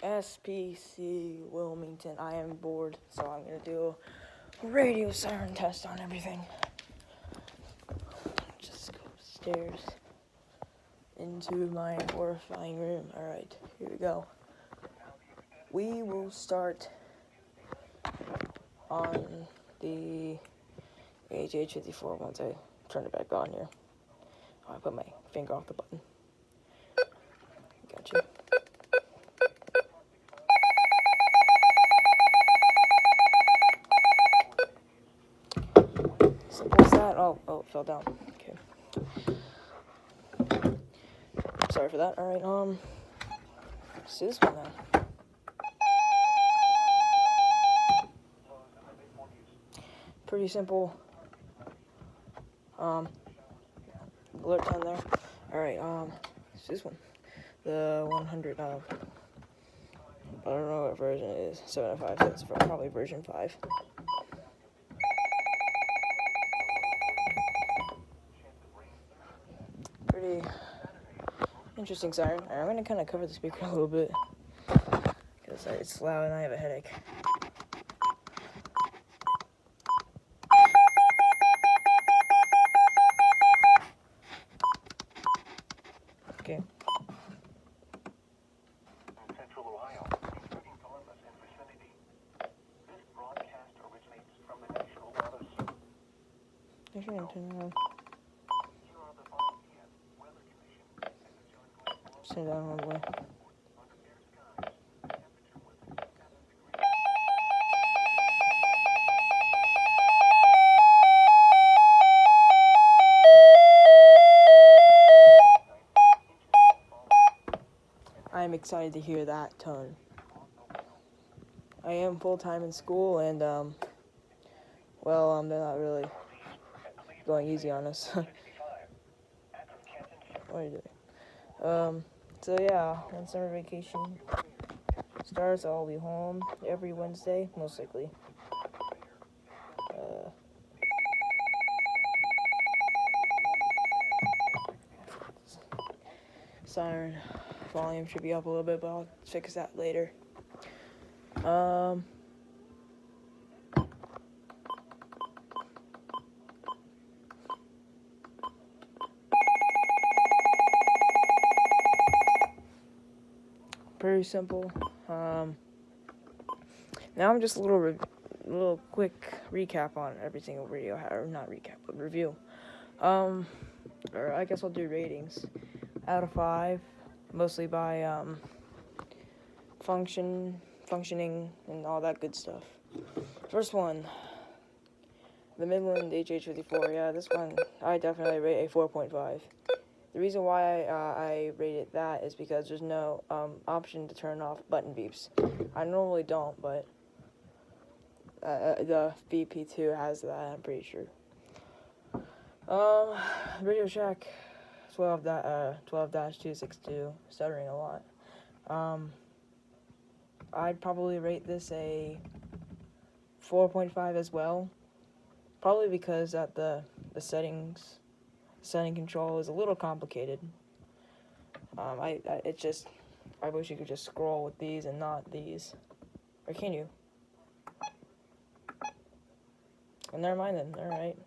SPC Wilmington. I am bored, so I'm gonna do a radio siren test on everything. Just go upstairs into my horrifying room. Alright, here we go. We will start on the HH54 once I turn it back on here. I put my finger off the button. Gotcha. Simple as that. Oh, it fell down. Okay. Sorry for that. Alright, let's do this one then. Pretty simple. Alert on there. Alright, it's this one. The 100, I don't know what version it is. 705, so it's probably version 5. Pretty interesting siren. I'm gonna kind of cover the speaker a little bit because it's loud and I have a headache. Okay. Central Ohio, including Columbus and vicinity. This broadcast originates from the National Weather Service. Actually, I'm turning around. Here are the 5 p.m. weather conditions and the sun going below. Turn down all the way. On the clear skies, temperature was 7 degrees. I'm excited to hear that tone. I am full-time in school, and, they're not really going easy on us. What are you doing? So yeah, when summer vacation starts, I'll be home every Wednesday, most likely. Siren volume should be up a little bit, but I'll fix that later. Pretty simple. Now I'm just a little quick recap on every single video, or not recap, but review. Or I guess I'll do ratings out of 5, mostly by functioning, and all that good stuff. First one, the Midland HH54. Yeah, this one I definitely rate a 4.5. The reason why I rated that is because there's no option to turn off button beeps. I normally don't, but the VP2 has that, I'm pretty sure. Radio Shack 12-262, stuttering a lot. I'd probably rate this a 4.5 as well. Probably because that the setting control is a little complicated. I wish you could just scroll with these and not these. Or can you? Well, never mind then. Alright.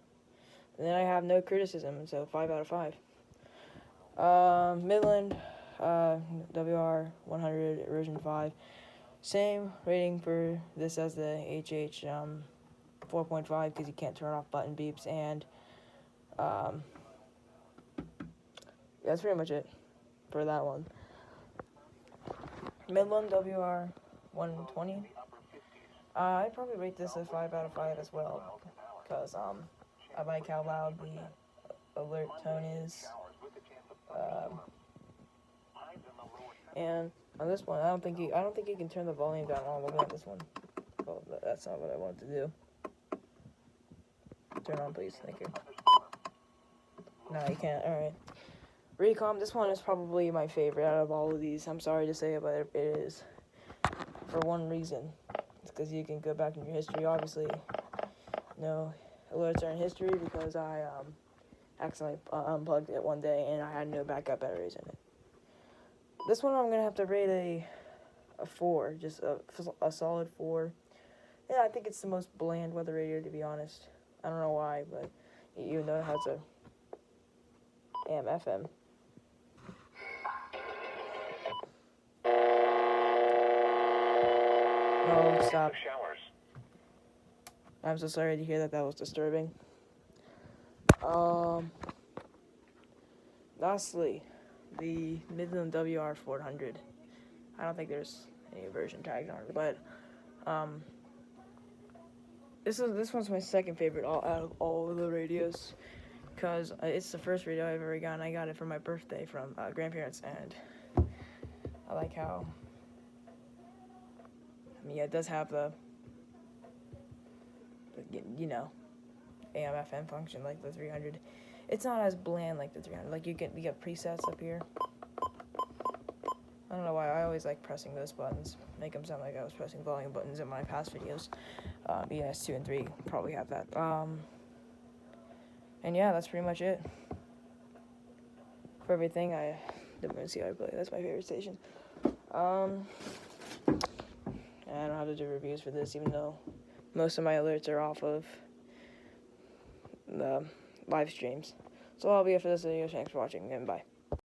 And then I have no criticism, so 5 out of 5. Midland, WR100, version 5. Same rating for this as the HH 4.5 because you can't turn off button beeps, and that's pretty much it for that one. Midland WR120. I'd probably rate this a 5 out of 5 as well because I like how loud the alert tone is. And on this one, I don't think you can turn the volume down all the way on this one. Well, that's not what I wanted to do. Turn on, please. Thank you. No, you can't. Alright. Recom, this one is probably my favorite out of all of these. I'm sorry to say it, but it is. For one reason. It's because you can go back in your history. Obviously, no alerts are in history because I accidentally unplugged it one day and I had no backup batteries in it. This one I'm going to have to rate a 4, just a solid 4. Yeah, I think it's the most bland weather radio, to be honest. I don't know why, but even though it has a AM FM. No, stop. Showers. I'm so sorry to hear that. That was disturbing. Lastly, the Midland WR400. I don't think there's any version tags on it, but this one's my second favorite out of all of the radios, because it's the first radio I've ever gotten. I got it for my birthday from grandparents, and I like how, I mean, yeah, it does have the you know, AM FM function like the 300. It's not as bland like the 300. Like you get presets up here. I don't know why I always like pressing those buttons. Make them sound like I was pressing volume buttons in my past videos. BS 2 and 3 probably have that. And yeah, that's pretty much it for everything. I don't see how I play. That's my favorite station. And I don't have to do reviews for this, even though most of my alerts are off of the live streams. So I'll be it for this video. Thanks for watching, and bye.